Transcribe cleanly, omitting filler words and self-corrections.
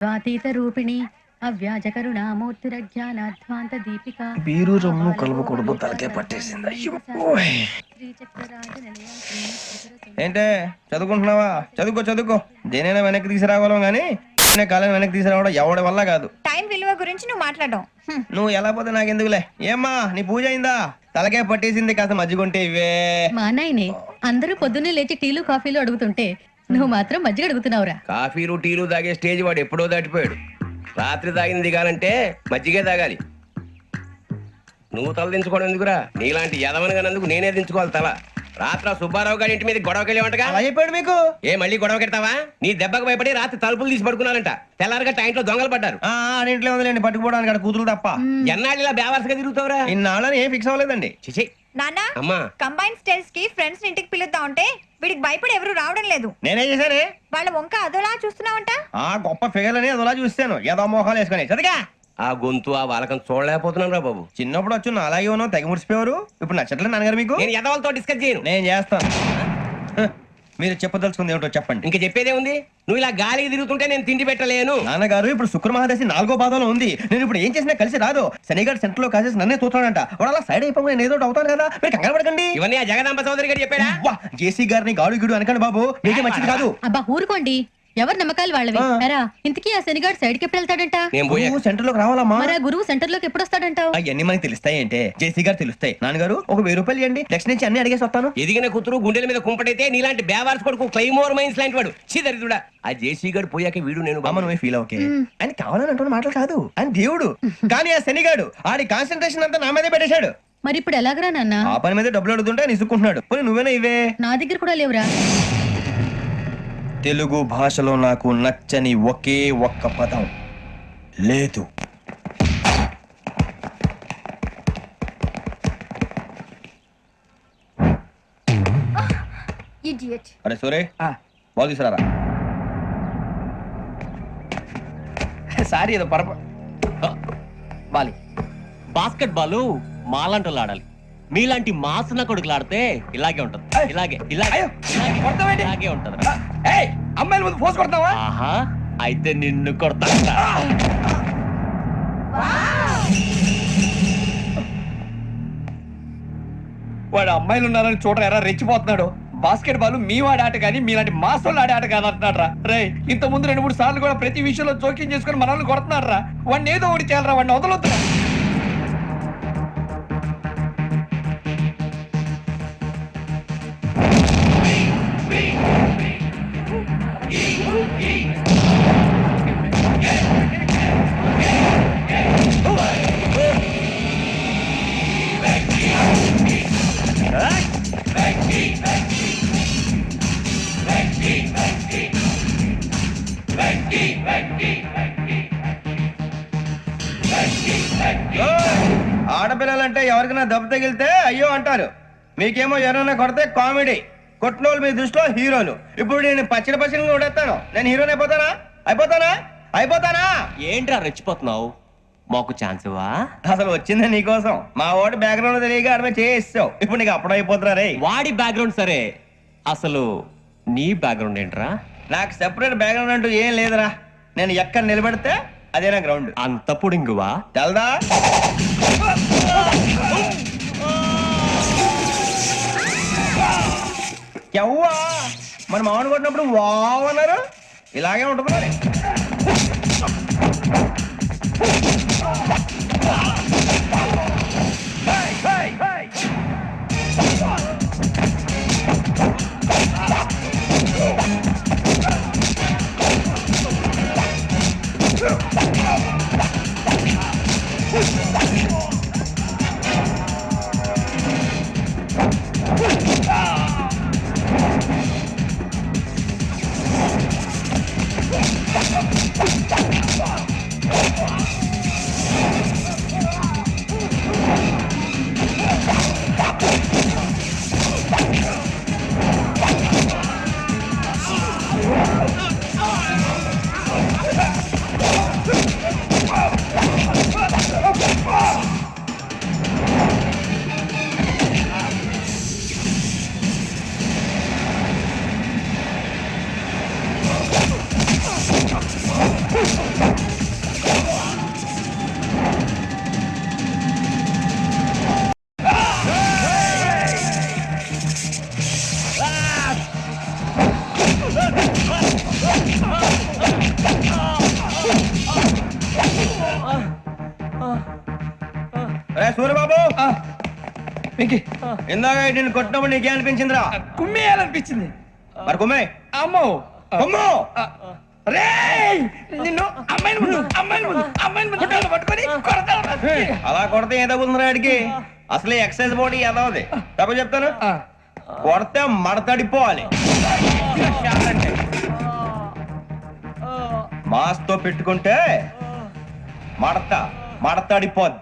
స్వాతీత రూపిణి అవ్యాజ కరుణామూర్తిరజ్ఞానాధ్వాంత Deepika beer rum కలవకూడదు తలకే పట్టేసింది. అయ్యో ఏంటే చదువుకుంటున్నావా? చదువుకో చదువుకో, దేనైనా వెనక్కి తీసుకురావాలం గానీ కాలం వెనక్కి తీసుకురావడం ఎవడి వల్ల కాదు. టైం విలువ గురించి నువ్వు మాట్లాడడం నువ్వు ఎలా పోతే నాకెందుకులే. ఏమ్మా నీ పూజ అయిందా? తలకే పట్టేసింది, కాస్త మజ్జిగుంటే ఇవే. మా నాయనే అందరూ పొద్దున్నే లేచి టీలు కాఫీలు అడుగుతుంటే నువ్వు మాత్రం మజ్జిగ అడుగుతున్నావురా. కాఫీలు టీలు తాగే స్టేజ్ వాడు ఎప్పుడో దాటిపోయాడు. రాత్రి తాగింది దిగాలంటే మజ్జిగే తాగాలి. నువ్వు తల దించుకోవడం ఎందుకురా? నీలాంటి యదవనగానందుకు నేనే దించుకోవాలి తల. రాత్రి సుబ్బారావు గారి ఇంటి మీద గొడవకెళ్ళేవంటగా. అలా చెప్పాడు మీకు? ఏ మళ్ళీ గొడవ కెడతావా? నీ దెబ్బకు భయపడి రాత్రి తలుపులు తీసి పడుకున్నారంట. తెల్లారగా టైంట్లో దొంగలు పడ్డారు. ఇంట్లో ఉందిలేండి, పట్టుకుపోవడానికి అక్కడ కూతురు తప్ప. ఎన్నాళ్ళు ఇలా బేవర్స్గా తిరుగుతావురా? ఇన్నాళ్ళని ఏం ఫిక్స్ అవ్వలేదండి. చిచి నాన్న, అమ్మా, కంబైన్ స్టైల్స్ కి ఫ్రెండ్స్ ఇంటికి పిలుద్దాం అంటే వీడికి భయపడి ఎవరు రావడం లేదు. నేనేం చేశానే? వాళ్ళ వంక అదోలా చూస్తున్నావంట. గొప్ప ఫిగర్ అని అదోలా చూస్తాను, ఏదో మోహాలు వేసుకొని. చదిగా ఆ గొంతు ఆ వాలకం చూడలేకపోతున్నాను రా బాబు. చిన్నప్పుడు వచ్చి నా అలాగే ఉన్నావు, తెగ ముడిచిపోయారు. ఇప్పుడు నచ్చట్లేదు నాన్నగారు మీకు? నేను యదవలతో డిస్కస్ చేయను. నేను చేస్తాను. మీరు చెప్పదలుచుకుంది ఏమిటో చెప్పండి. ఇంకా చెప్పేదే ఉంది. నువ్వు ఇలా గాలికి తిరుగుతుంటే నేను తిండి పెట్టలేను. నాన్నగారు ఇప్పుడు శుక్ర మహాదశి 4వ పాదంలో ఉంది. నేను ఇప్పుడు ఏం చేసినా కలిసి రాదు. శనిగారు సెంటర్ లో కాసేసి నన్నే చూస్తాడంట. వాడు అలా సైడ్ అయిపోయి నేను ఏదో అవుతాను కదా, మీరు కంగారు పడకండి. ఇవన్నీ ఆ జగదాంబ చౌదరి గారు చెప్పాడా? జేసీ గారిని గాడు గిడు అనకండి బాబు, మీకే మంచిది కాదు. అబ్బా ఊరుకోండి, ఎవరు నమ్మకాలు వాళ్ళవి. ఎరా ఇంతకీ ఆ శనిగాడు సైడ్ కి ఎప్పుడు వెళ్తాడంట? సెంటర్ లోకి రావాలమ్మా. మరి ఆ గురువు సెంటర్ లోకి ఎప్పుడు వస్తాడంటావు? అవన్నీ మనకి తెలుస్తాయి అంటే జేసీ గారు తెలుస్తాయి. నాన్నగారు ఒక 1000 రూపాయలు ఇవ్వండి, నెక్స్ట్ నుంచి అన్ని అడిగేసి వస్తాను. ఎదిగిన కూతురు గుండెల మీద కుంపటైతే నీలాంటి బేవార్స్ కొడుకు క్లైమోర్ మైన్స్ లాంటి వాడు చీదరిదుడా. ఆ జేసీ గారు పోయాక వీడు నేను అమ్మ నువ్వే ఫీల్ ఓకే. ఆయన కావాలని అంటున్న మాటలు కాదు, ఆయన దేవుడు. కానీ ఆ శనిగాడు ఆడి కాన్సన్ట్రేషన్ అంతా నా మీదే పెట్టేశాడు. మరి ఇప్పుడు ఎలాగరా నాన్న? ఆ పని మీద డబ్బులు అడుగుతుంటే నిసుక్కుంటున్నాడు. పోనీ నువ్వేనా ఇవే? నా దగ్గర కూడా లేవురా. తెలుగు భాషలో నాకు నచ్చని ఒకే ఒక్క పదం లేదు. అరే సూరే, బాల్ తీసుకురారా. సారీ ఏదో బాలి బాస్కెట్ బాల్ మాలాంటి ఆడాలి. మీలాంటి మాసన కొడుకులు ఆడితే ఇలాగే ఉంటది. ఇలాగే ఇలాగే ఇలాగే ఉంటది. అమ్మాయిల ముందు ఫోర్స్ కొడతావా? ఆహా, అయితే నిన్ను కొడతా. వాడు అమ్మాయిలు ఉన్నారని చూడరా ఎరా రెచ్చిపోతున్నాడు. బాస్కెట్ బాల్ మీ వాడి ఆట కానీ మీలాంటి మాసోళ్ళు ఆడే ఆట కాదు అంటున్నాడు రా. రే ఇంత ముందు 2-3 సార్లు కూడా ప్రతి విషయంలో జోక్యం చేసుకుని మనల్ని కొడుతున్నాడు రా. వాడిని ఏదో ఒకటి చేయాలరా, వాడిని వదలొద్దు. ఆడపిల్లలంటే ఎవరికైనా దెబ్బ తగిలితే అయ్యో అంటారు, మీకేమో ఎవరైనా కొడితే కామెడీ. కొట్టినోళ్ళు మీ దృష్టిలో హీరోలు. ఇప్పుడు నేను పచ్చడి కొడేస్తాను, నేను హీరోని అయిపోతానా? ఏంట్రా రెచ్చిపోతున్నావు? మాకు ఛాన్స్ ఇవ్వా? అసలు వచ్చిందే నీకోసం. మా వాడి బ్యాక్గ్రౌండ్ తెలియక అడమే చేసావు. ఇప్పుడు నీకు అప్పుడు అయిపోతున్నా రే. వాడి బ్యాక్గ్రౌండ్ సరే, అసలు నీ బ్యాక్గ్రౌండ్ ఏంట్రా? నాకు సెపరేట్ బ్యాక్గ్రౌండ్ అంటూ ఏం లేదురా. నేను ఎక్కడ నిలబడితే అదే నా గ్రౌండ్. అంత పుడింగువా? తెల్దా? ఎవ్వా మన మామిడి కొట్టినప్పుడు వావ్ అన్నారు, ఇలాగే ఉంటుంది మరి. Woo! వెంకీ ఇందాక నేను కొట్టినప్పుడు నీకే అనిపించిందిరా కుమ్మేయాలనిపించింది. మరి కుమ్మే అమ్మో కుమ్ము రేయ్ నిన్ను అమ్మాయిని ముందు పట్టుకొని కొడతాను. అలా కొడితే ఏదో ఉందిరా ఆడికి అసలు ఎక్సర్సైజ్ బాడీ ఏదో అది తప్ప చెప్తాను కొడితే మడతడిపోవాలి మాస్తో పెట్టుకుంటే మడతడిపోద్ది